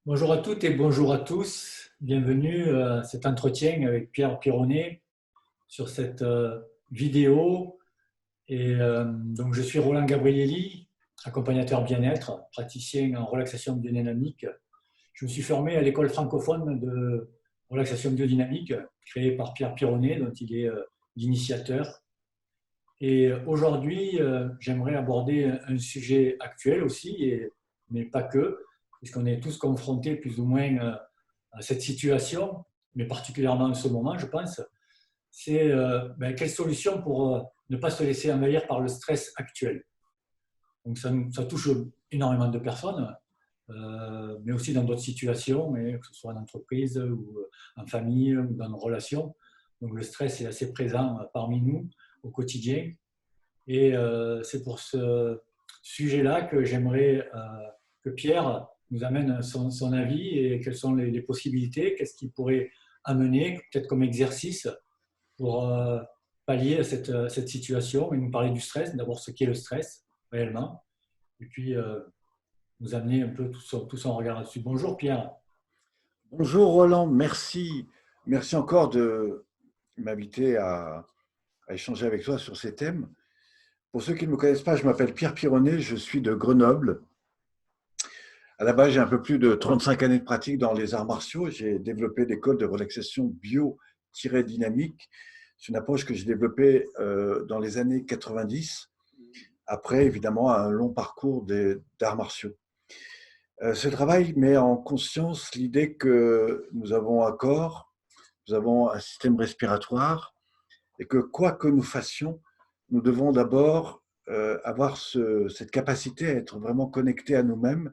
Bonjour à toutes et bonjour à tous. Bienvenue à cet entretien avec Pierre Pironnet sur cette vidéo. Donc, je suis Roland Gabrielli, accompagnateur bien-être, praticien en relaxation biodynamique. Je me suis formé à l'école francophone de relaxation biodynamique créée par Pierre Pironnet, dont il est l'initiateur. Et aujourd'hui, j'aimerais aborder un sujet actuel aussi, mais pas que, puisqu'on est tous confrontés plus ou moins à cette situation, mais particulièrement en ce moment, je pense. C'est quelle solution pour ne pas se laisser envahir par le stress actuel. Donc ça touche énormément de personnes, mais aussi dans d'autres situations, que ce soit en entreprise ou en famille ou dans nos relations. Donc le stress est assez présent parmi nous au quotidien. Et c'est pour ce sujet-là que j'aimerais que Pierre nous amène son avis et quelles sont les possibilités, qu'est-ce qu'il pourrait amener, peut-être comme exercice, pour pallier à cette situation et nous parler du stress, d'abord ce qu'est le stress réellement, et puis nous amener un peu tout son regard là-dessus. Bonjour Pierre. Bonjour Roland, merci. Merci encore de m'inviter à échanger avec toi sur ces thèmes. Pour ceux qui ne me connaissent pas, je m'appelle Pierre Pironnet, je suis de Grenoble. À la base, j'ai un peu plus de 35 années de pratique dans les arts martiaux. J'ai développé l'école de relaxation bio-dynamique. C'est une approche que j'ai développée dans les années 90, après évidemment un long parcours d'arts martiaux. Ce travail met en conscience l'idée que nous avons un corps, nous avons un système respiratoire et que quoi que nous fassions, nous devons d'abord avoir cette capacité à être vraiment connectés à nous-mêmes,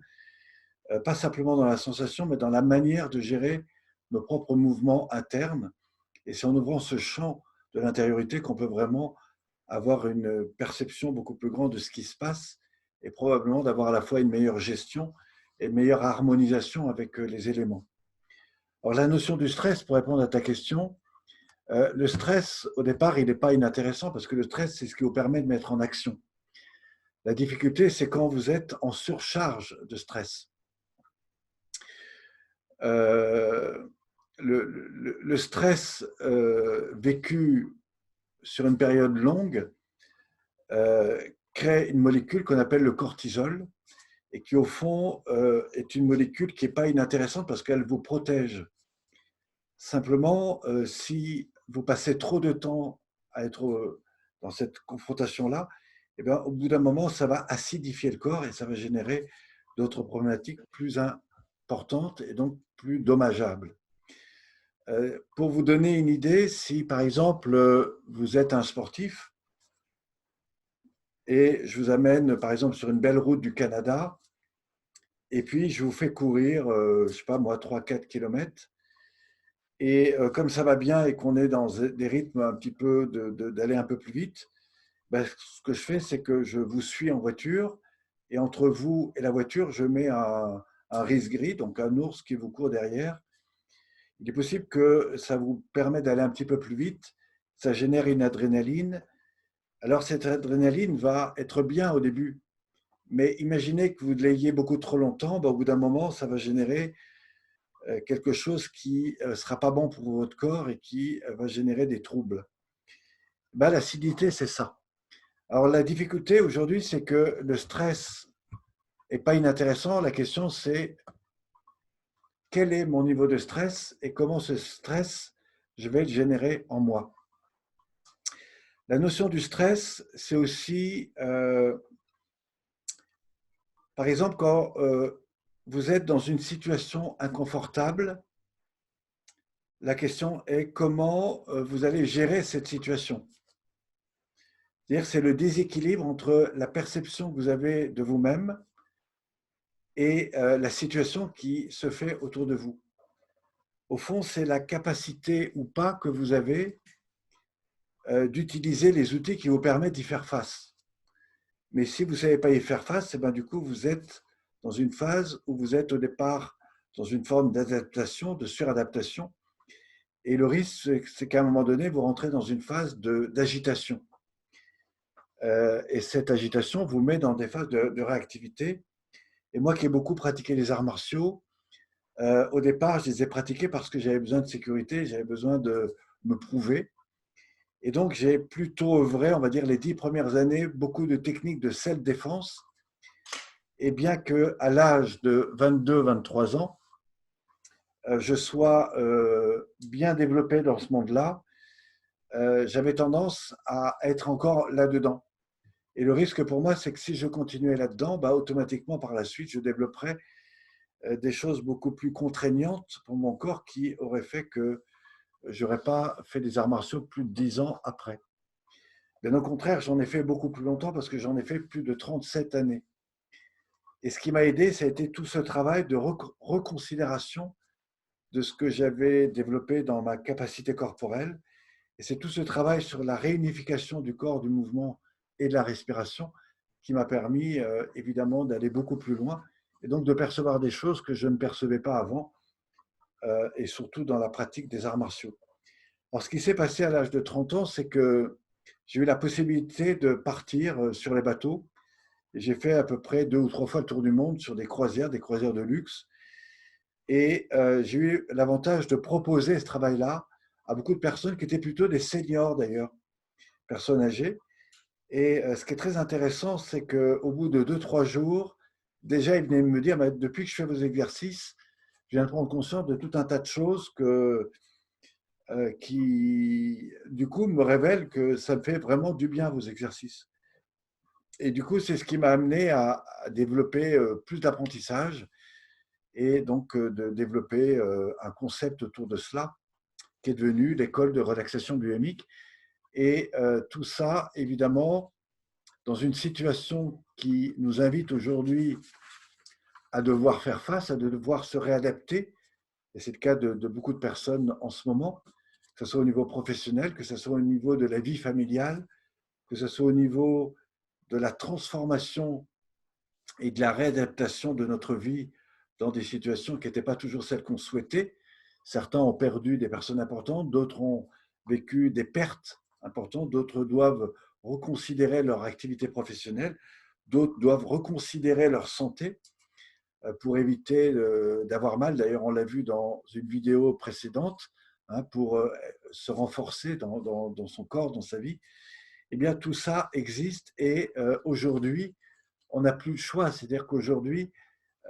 pas simplement dans la sensation, mais dans la manière de gérer nos propres mouvements internes. Et c'est en ouvrant ce champ de l'intériorité qu'on peut vraiment avoir une perception beaucoup plus grande de ce qui se passe et probablement d'avoir à la fois une meilleure gestion et une meilleure harmonisation avec les éléments. Alors la notion du stress, pour répondre à ta question, le stress, au départ, il n'est pas inintéressant parce que le stress, c'est ce qui vous permet de mettre en action. La difficulté, c'est quand vous êtes en surcharge de stress. Euh, le stress vécu sur une période longue crée une molécule qu'on appelle le cortisol et qui, au fond, est une molécule qui n'est pas inintéressante parce qu'elle vous protège. Simplement, si vous passez trop de temps à être dans cette confrontation-là, eh bien, au bout d'un moment, ça va acidifier le corps et ça va générer d'autres problématiques plus importantes et donc plus dommageables. Pour vous donner une idée, si par exemple vous êtes un sportif et je vous amène par exemple sur une belle route du Canada et puis je vous fais courir, je ne sais pas moi, 3-4 kilomètres. Et comme ça va bien et qu'on est dans des rythmes un petit peu d'aller un peu plus vite, ben, ce que je fais, c'est que je vous suis en voiture et entre vous et la voiture, je mets un riz-gris, donc un ours qui vous court derrière. Il est possible que ça vous permet d'aller un petit peu plus vite, ça génère une adrénaline. Alors cette adrénaline va être bien au début, mais imaginez que vous l'ayez beaucoup trop longtemps, ben, au bout d'un moment, ça va générer quelque chose qui ne sera pas bon pour votre corps et qui va générer des troubles. Ben, l'acidité, c'est ça. Alors la difficulté aujourd'hui, c'est que le stress n'est pas inintéressant. La question, c'est quel est mon niveau de stress et comment ce stress, je vais le générer en moi. La notion du stress, c'est aussi, par exemple, quand vous êtes dans une situation inconfortable, la question est comment vous allez gérer cette situation. C'est-à-dire c'est le déséquilibre entre la perception que vous avez de vous-même et la situation qui se fait autour de vous. Au fond, c'est la capacité ou pas que vous avez d'utiliser les outils qui vous permettent d'y faire face. Mais si vous ne savez pas y faire face, et ben, du coup, vous êtes dans une phase où vous êtes au départ dans une forme d'adaptation, de suradaptation. Et le risque, c'est qu'à un moment donné, vous rentrez dans une phase d'agitation. Et cette agitation vous met dans des phases de réactivité. Et moi qui ai beaucoup pratiqué les arts martiaux, Au départ, je les ai pratiqués parce que j'avais besoin de sécurité, j'avais besoin de me prouver. Et donc, j'ai plutôt œuvré, on va dire, les 10 premières années, beaucoup de techniques de self-défense. Et bien qu'à l'âge de 22-23 ans, je sois bien développé dans ce monde-là, j'avais tendance à être encore là-dedans. Et le risque pour moi, c'est que si je continuais là-dedans, bah, automatiquement, par la suite, je développerais des choses beaucoup plus contraignantes pour mon corps qui auraient fait que je n'aurais pas fait des arts martiaux plus de 10 ans après. Bien au contraire, j'en ai fait beaucoup plus longtemps parce que j'en ai fait plus de 37 années. Et ce qui m'a aidé, ça a été tout ce travail de reconsidération de ce que j'avais développé dans ma capacité corporelle. Et c'est tout ce travail sur la réunification du corps, du mouvement et de la respiration qui m'a permis évidemment d'aller beaucoup plus loin et donc de percevoir des choses que je ne percevais pas avant et surtout dans la pratique des arts martiaux. Alors ce qui s'est passé à l'âge de 30 ans, c'est que j'ai eu la possibilité de partir sur les bateaux. J'ai fait à peu près 2 ou 3 fois le tour du monde sur des croisières de luxe. Et j'ai eu l'avantage de proposer ce travail-là à beaucoup de personnes qui étaient plutôt des seniors d'ailleurs, personnes âgées. Et ce qui est très intéressant, c'est qu'au bout de 2 ou 3 jours, déjà, ils venaient me dire, depuis que je fais vos exercices, je viens de prendre conscience de tout un tas de choses qui, du coup, me révèlent que ça me fait vraiment du bien, vos exercices. Et du coup, c'est ce qui m'a amené à développer plus d'apprentissage et donc de développer un concept autour de cela qui est devenu l'école de relaxation biomique. Et tout ça, évidemment, dans une situation qui nous invite aujourd'hui à devoir faire face, à devoir se réadapter, et c'est le cas de beaucoup de personnes en ce moment, que ce soit au niveau professionnel, que ce soit au niveau de la vie familiale, que ce soit au niveau de la transformation et de la réadaptation de notre vie dans des situations qui n'étaient pas toujours celles qu'on souhaitait. Certains ont perdu des personnes importantes, d'autres ont vécu des pertes importantes, d'autres doivent reconsidérer leur activité professionnelle, d'autres doivent reconsidérer leur santé pour éviter d'avoir mal. D'ailleurs, on l'a vu dans une vidéo précédente, hein, pour se renforcer dans son corps, dans sa vie. Eh bien, tout ça existe et aujourd'hui, on n'a plus le choix. C'est-à-dire qu'aujourd'hui,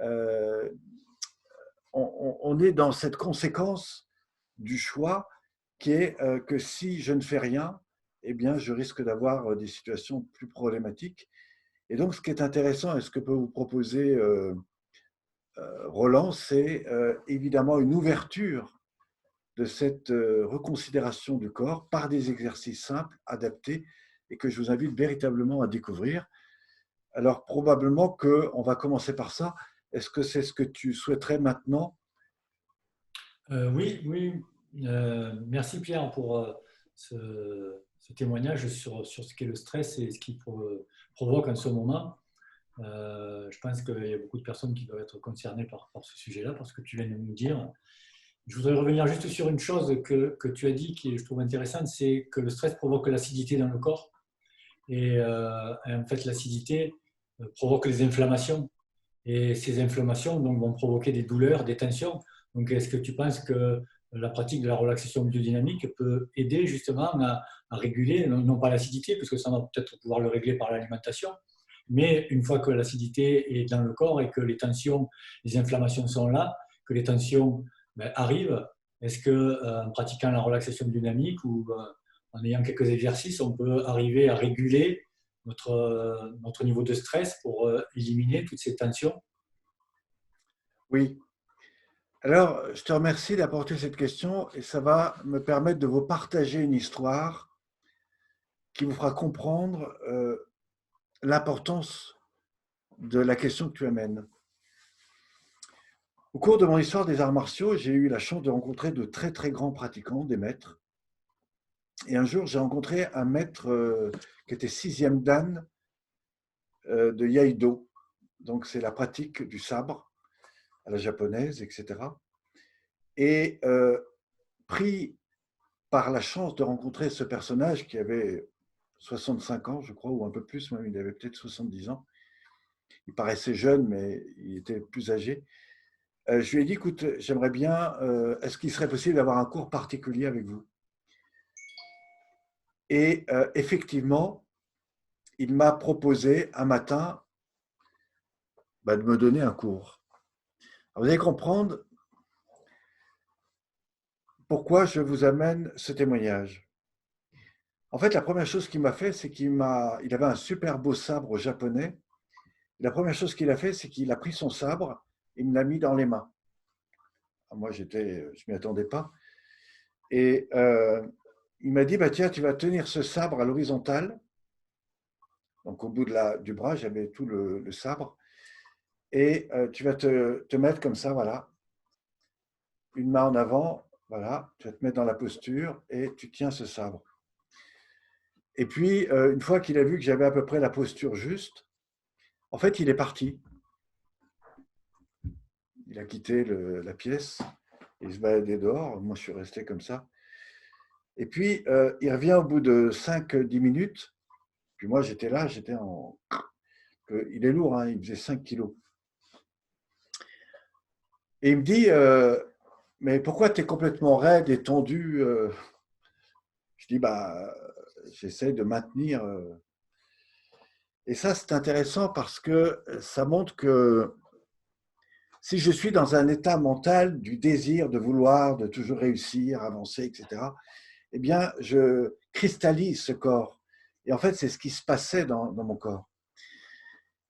euh, on est dans cette conséquence du choix qui est que si je ne fais rien, eh bien, je risque d'avoir des situations plus problématiques. Et donc, ce qui est intéressant et ce que peut vous proposer Roland, c'est évidemment une ouverture de cette reconsidération du corps par des exercices simples, adaptés, et que je vous invite véritablement à découvrir. Alors, probablement qu'on va commencer par ça. Est-ce que c'est ce que tu souhaiterais maintenant? Oui, oui. Merci Pierre pour ce témoignage sur ce qu'est le stress et ce qu'il provoque en ce moment. Je pense qu'il y a beaucoup de personnes qui doivent être concernées par ce sujet-là, par ce que tu viens de nous dire. Je voudrais revenir juste sur une chose que tu as dit qui je trouve intéressante, c'est que le stress provoque l'acidité dans le corps. Et en fait, l'acidité provoque les inflammations. Et ces inflammations donc, vont provoquer des douleurs, des tensions. Donc, est-ce que tu penses que la pratique de la relaxation biodynamique peut aider justement à réguler, non pas l'acidité, parce que ça va peut-être pouvoir le régler par l'alimentation, mais une fois que l'acidité est dans le corps et que les tensions, les inflammations sont là, que les tensions arrivent, est-ce que en pratiquant la relaxation dynamique ou en ayant quelques exercices, on peut arriver à réguler notre niveau de stress pour éliminer toutes ces tensions? Oui. Alors, je te remercie d'apporter cette question et ça va me permettre de vous partager une histoire qui vous fera comprendre l'importance de la question que tu amènes. Au cours de mon histoire des arts martiaux, j'ai eu la chance de rencontrer de très très grands pratiquants, des maîtres. Et un jour, j'ai rencontré un maître qui était 6e dan de Iaido. Donc, c'est la pratique du sabre à la japonaise, etc. Et pris par la chance de rencontrer ce personnage qui avait 65 ans, je crois, ou un peu plus, même, il avait peut-être 70 ans. Il paraissait jeune, mais il était plus âgé. je lui ai dit, écoute, j'aimerais bien, est-ce qu'il serait possible d'avoir un cours particulier avec vous? Et effectivement, il m'a proposé un matin de me donner un cours. Alors, vous allez comprendre pourquoi je vous amène ce témoignage. En fait, la première chose qu'il m'a fait, c'est il avait un super beau sabre japonais. La première chose qu'il a fait, c'est qu'il a pris son sabre et me l'a mis dans les mains. Alors moi, je m'y attendais pas. Et il m'a dit, tiens, tu vas tenir ce sabre à l'horizontale. Donc, au bout du bras, j'avais tout le sabre. Et tu vas te mettre comme ça, voilà. Une main en avant, voilà. Tu vas te mettre dans la posture et tu tiens ce sabre. Et puis, une fois qu'il a vu que j'avais à peu près la posture juste, en fait, il est parti. Il a quitté la pièce, il se baladait dehors. Moi, je suis resté comme ça. Et puis, il revient au bout de 5-10 minutes. Puis moi, j'étais là, il est lourd, hein, il faisait 5 kilos. Et il me dit, mais pourquoi tu es complètement raide et tendu? Je dis, j'essaie de maintenir. Et ça, c'est intéressant parce que ça montre que si je suis dans un état mental du désir de vouloir, de toujours réussir, avancer, etc., eh bien, je cristallise ce corps. Et en fait, c'est ce qui se passait dans mon corps.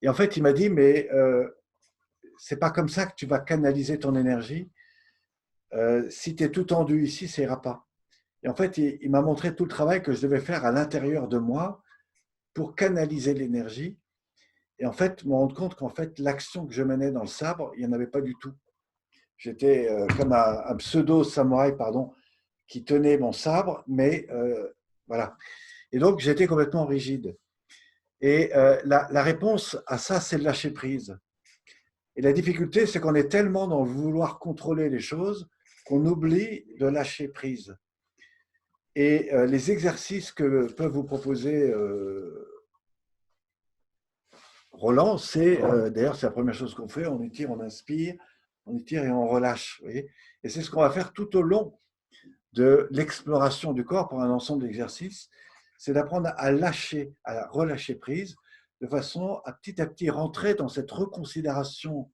Et en fait, il m'a dit, mais c'est pas comme ça que tu vas canaliser ton énergie. Si tu es tout tendu ici, ça ira pas. Et en fait, il m'a montré tout le travail que je devais faire à l'intérieur de moi pour canaliser l'énergie. Et en fait, me rendre compte qu'en fait, l'action que je menais dans le sabre, il n'y en avait pas du tout. J'étais comme un pseudo-samouraï, pardon, qui tenait mon sabre, mais voilà. Et donc, j'étais complètement rigide. Et la réponse à ça, c'est le lâcher prise. Et la difficulté, c'est qu'on est tellement dans le vouloir contrôler les choses qu'on oublie de lâcher prise. Et les exercices que peuvent vous proposer Roland, d'ailleurs, c'est la première chose qu'on fait, on étire, on inspire, on étire et on relâche. Vous voyez, et c'est ce qu'on va faire tout au long de l'exploration du corps pour un ensemble d'exercices, c'est d'apprendre à lâcher, à relâcher prise, de façon à petit rentrer dans cette reconsidération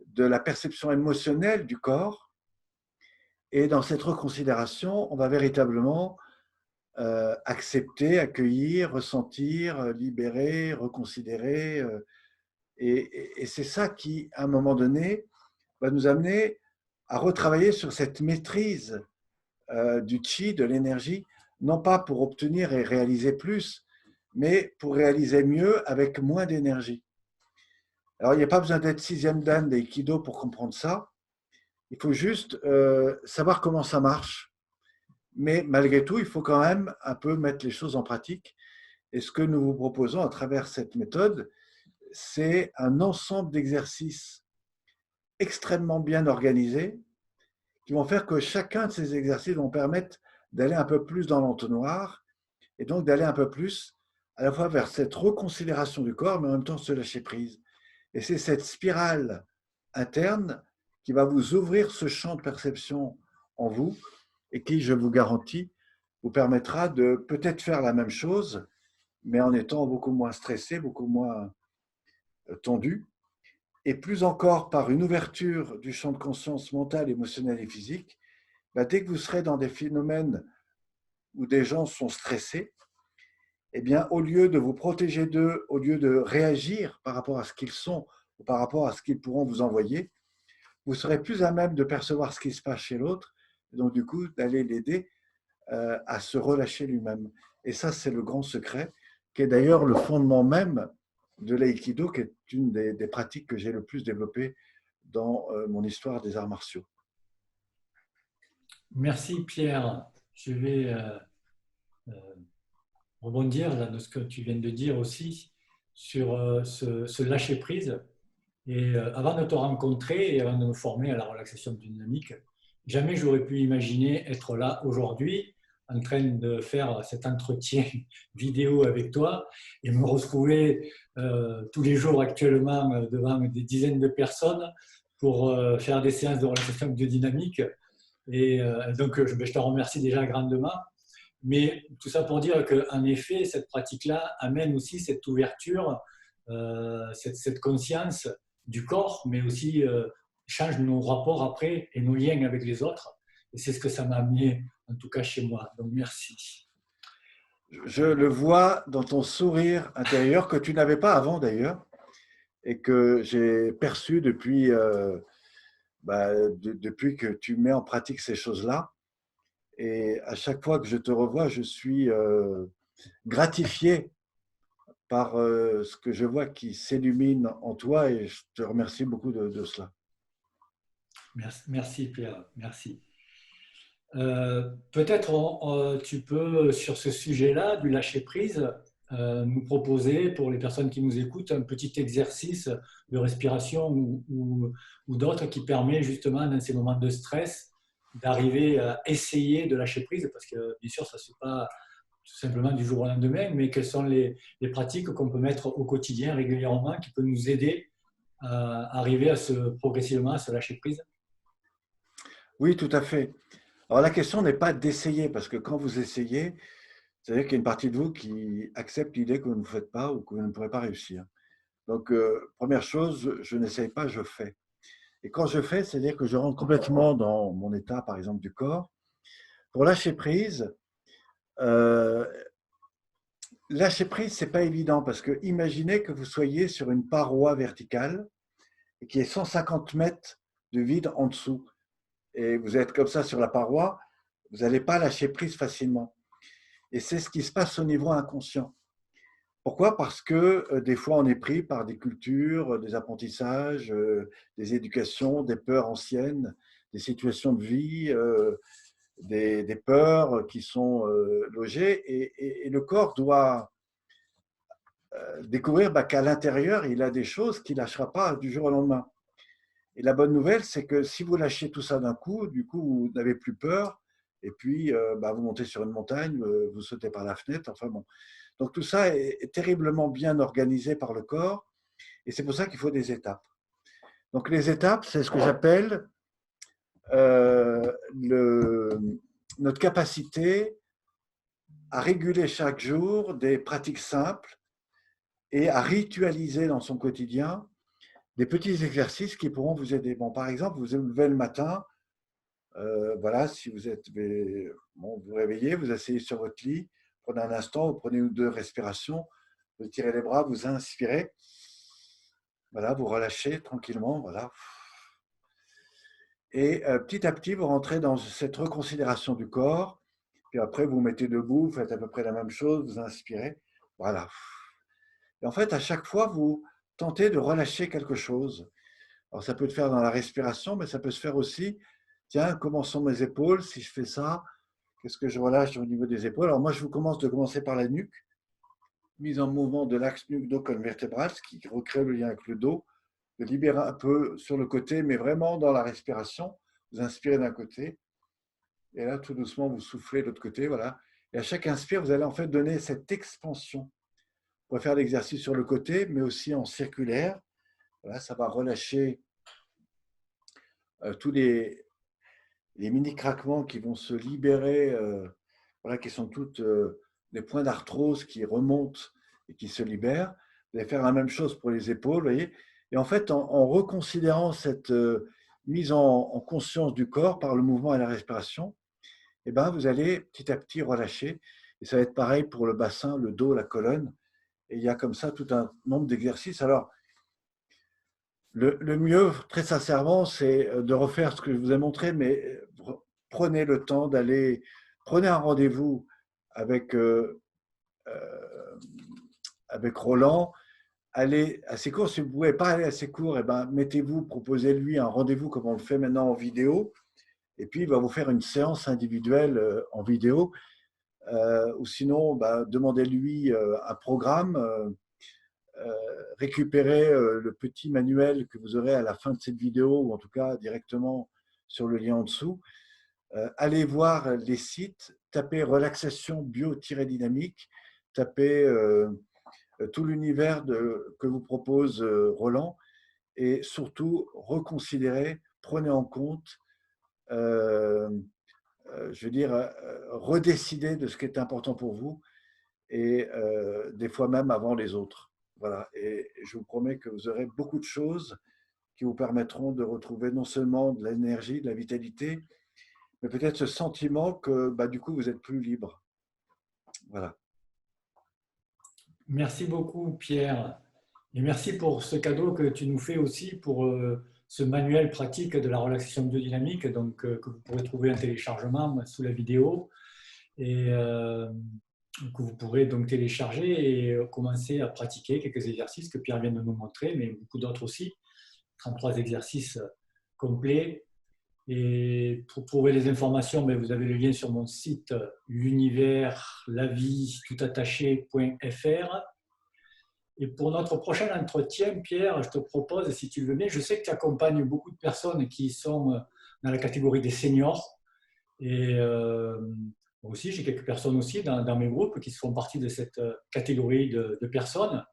de la perception émotionnelle du corps. Et dans cette reconsidération, on va véritablement accepter, accueillir, ressentir, libérer, reconsidérer. Et c'est ça qui, à un moment donné, va nous amener à retravailler sur cette maîtrise du chi, de l'énergie, non pas pour obtenir et réaliser plus, mais pour réaliser mieux avec moins d'énergie. Alors, il n'y a pas besoin d'être 6e dan d'Aikido pour comprendre ça. Il faut juste savoir comment ça marche. Mais malgré tout, il faut quand même un peu mettre les choses en pratique. Et ce que nous vous proposons à travers cette méthode, c'est un ensemble d'exercices extrêmement bien organisés qui vont faire que chacun de ces exercices vont permettre d'aller un peu plus dans l'entonnoir et donc d'aller un peu plus à la fois vers cette reconsidération du corps, mais en même temps se lâcher prise. Et c'est cette spirale interne qui va vous ouvrir ce champ de perception en vous et qui, je vous garantis, vous permettra de peut-être faire la même chose, mais en étant beaucoup moins stressé, beaucoup moins tendu, et plus encore par une ouverture du champ de conscience mentale, émotionnelle et physique. Dès que vous serez dans des phénomènes où des gens sont stressés, eh bien, au lieu de vous protéger d'eux, au lieu de réagir par rapport à ce qu'ils sont ou par rapport à ce qu'ils pourront vous envoyer, vous serez plus à même de percevoir ce qui se passe chez l'autre, et donc du coup d'aller l'aider à se relâcher lui-même. Et ça, c'est le grand secret, qui est d'ailleurs le fondement même de l'aïkido, qui est une des pratiques que j'ai le plus développées dans mon histoire des arts martiaux. Merci Pierre. Je vais rebondir là, de ce que tu viens de dire aussi sur ce lâcher-prise. Et avant de te rencontrer et avant de me former à la relaxation dynamique, jamais j'aurais pu imaginer être là aujourd'hui en train de faire cet entretien vidéo avec toi et me retrouver tous les jours actuellement devant des dizaines de personnes pour faire des séances de relaxation biodynamique. Et donc, je te remercie déjà grandement. Mais tout ça pour dire qu'en effet, cette pratique-là amène aussi cette ouverture, cette conscience du corps, mais aussi change nos rapports après et nos liens avec les autres. Et c'est ce que ça m'a amené, en tout cas chez moi. Donc, merci. Je le vois dans ton sourire intérieur que tu n'avais pas avant d'ailleurs et que j'ai perçu depuis que tu mets en pratique ces choses-là. Et à chaque fois que je te revois, je suis gratifié par ce que je vois qui s'illumine en toi et je te remercie beaucoup de cela. Merci Pierre, merci. Peut-être tu peux, sur ce sujet-là, du lâcher-prise, nous proposer, pour les personnes qui nous écoutent, un petit exercice de respiration ou d'autres qui permet justement, dans ces moments de stress, d'arriver à essayer de lâcher prise, parce que bien sûr, ça ne se fait pas tout simplement du jour au lendemain, mais quelles sont les pratiques qu'on peut mettre au quotidien régulièrement qui peuvent nous aider à arriver progressivement à se lâcher prise. Oui, tout à fait. Alors la question n'est pas d'essayer, parce que quand vous essayez, c'est-à-dire qu'il y a une partie de vous qui accepte l'idée que vous ne faites pas ou que vous ne pourrez pas réussir. Donc, première chose, je n'essaye pas, je fais. Et quand je fais, c'est-à-dire que je rentre complètement dans mon état, par exemple, du corps. Pour euh, lâcher prise, c'est pas évident parce que imaginez que vous soyez sur une paroi verticale et qu'il y ait 150 mètres de vide en dessous. Et vous êtes comme ça sur la paroi, vous n'allez pas lâcher prise facilement. Et c'est ce qui se passe au niveau inconscient. Pourquoi? Parce que des fois, on est pris par des cultures, des apprentissages, des éducations, des peurs anciennes, des situations de vie, des peurs qui sont logées. Et le corps doit découvrir qu'à l'intérieur, il a des choses qu'il ne lâchera pas du jour au lendemain. Et la bonne nouvelle, c'est que si vous lâchez tout ça d'un coup, du coup, vous n'avez plus peur. Et puis, vous montez sur une montagne, vous sautez par la fenêtre. Enfin bon. Donc tout ça est terriblement bien organisé par le corps. Et c'est pour ça qu'il faut des étapes. Donc les étapes, c'est ce que j'appelle euh, le, notre capacité à réguler chaque jour des pratiques simples et à ritualiser dans son quotidien des petits exercices qui pourront vous aider. Bon, par exemple, vous vous levez le matin, voilà, si vous êtes, bon, vous réveillez, vous asseyez sur votre lit, prenez un instant, vous prenez une ou deux respirations, vous tirez les bras, vous inspirez, voilà, vous relâchez tranquillement, voilà. Et petit à petit, vous rentrez dans cette reconsidération du corps, puis après, vous vous mettez debout, vous faites à peu près la même chose, vous inspirez, voilà. Et en fait, à chaque fois, vous tentez de relâcher quelque chose. Alors, ça peut se faire dans la respiration, mais ça peut se faire aussi, tiens, comment sont mes épaules? Si je fais ça, qu'est-ce que je relâche au niveau des épaules? Alors, moi, je vous commencer par la nuque, mise en mouvement de l'axe nuque-dos-colonne vertébrale, ce qui recrée le lien avec le dos, de libérer un peu sur le côté, mais vraiment dans la respiration. Vous inspirez d'un côté, et là, tout doucement, vous soufflez de l'autre côté, voilà. Et à chaque inspire, vous allez en fait donner cette expansion. On va faire l'exercice sur le côté, mais aussi en circulaire. Voilà, ça va relâcher tous les mini craquements qui vont se libérer, voilà, qui sont toutes les points d'arthrose qui remontent et qui se libèrent. Vous allez faire la même chose pour les épaules, vous voyez. Et en fait, en reconsidérant cette mise en conscience du corps par le mouvement et la respiration, eh ben, vous allez petit à petit relâcher. Et ça va être pareil pour le bassin, le dos, la colonne. Et il y a comme ça tout un nombre d'exercices. Alors, le mieux, très sincèrement, c'est de refaire ce que je vous ai montré, mais prenez le temps d'aller, prenez un rendez-vous avec, euh, avec Roland, allez à ses cours. Si vous ne pouvez pas aller à ses cours, eh ben, mettez-vous, proposez-lui un rendez-vous comme on le fait maintenant en vidéo, et puis il va vous faire une séance individuelle en vidéo, ou sinon, demandez-lui un programme. Récupérez le petit manuel que vous aurez à la fin de cette vidéo, ou en tout cas directement sur le lien en dessous. Allez voir les sites, tapez relaxation bio-dynamique, tapez tout l'univers que vous propose Roland, et surtout reconsidérez, prenez en compte, euh, je veux dire, redécidez de ce qui est important pour vous et des fois même avant les autres. Voilà. Et je vous promets que vous aurez beaucoup de choses qui vous permettront de retrouver non seulement de l'énergie, de la vitalité, mais peut-être ce sentiment que bah, du coup vous êtes plus libre. Voilà. Merci beaucoup, Pierre. Et merci pour ce cadeau que tu nous fais aussi pour ce manuel pratique de la relaxation biodynamique, donc, que vous pourrez trouver en téléchargement sous la vidéo et que vous pourrez donc télécharger et commencer à pratiquer quelques exercices que Pierre vient de nous montrer, mais beaucoup d'autres aussi. 33 exercices complets. Et pour trouver les informations, ben, vous avez le lien sur mon site l'universlavie.fr. Et pour notre prochain entretien, Pierre, je te propose, si tu le veux bien, je sais que tu accompagnes beaucoup de personnes qui sont dans la catégorie des seniors. Et moi aussi, j'ai quelques personnes aussi dans mes groupes qui font partie de cette catégorie de personnes.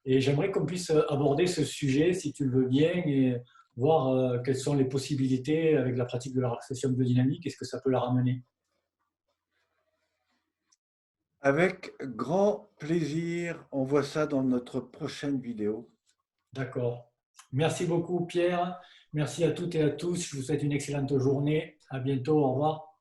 Et j'aimerais qu'on puisse aborder ce sujet, si tu le veux bien, et voir quelles sont les possibilités avec la pratique de la relaxation biodynamique, est-ce que ça peut la ramener. Avec grand plaisir, on voit ça dans notre prochaine vidéo. D'accord. Merci beaucoup, Pierre. Merci à toutes et à tous. Je vous souhaite une excellente journée. À bientôt. Au revoir.